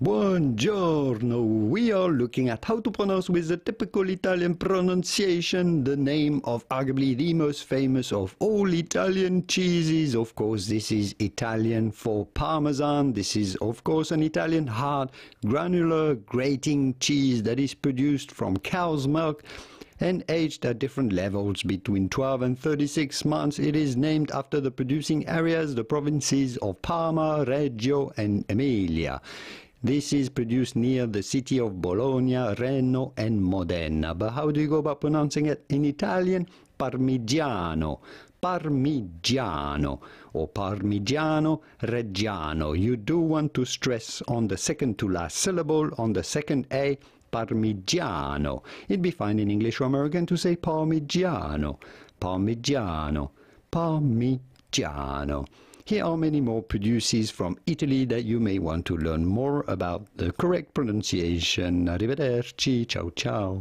Buongiorno! We are looking at how to pronounce with the typical Italian pronunciation the name of arguably the most famous of all Italian cheeses. Of course, this is Italian for Parmesan. This is, of course, an Italian hard, granular, grating cheese that is produced from cow's milk and aged at different levels between 12 and 36 months. It is named after the producing areas, the provinces of Parma, Reggio and Emilia. This is produced near the city of Bologna, Reno and Modena. But how do you go about pronouncing it in Italian? Parmigiano, Parmigiano, or Parmigiano Reggiano. You do want to stress on the second to last syllable, on the second A, Parmigiano. It'd be fine in English or American to say Parmigiano, Parmigiano, Parmigiano. Here are many more producers from Italy that you may want to learn more about the correct pronunciation. Arrivederci, ciao ciao.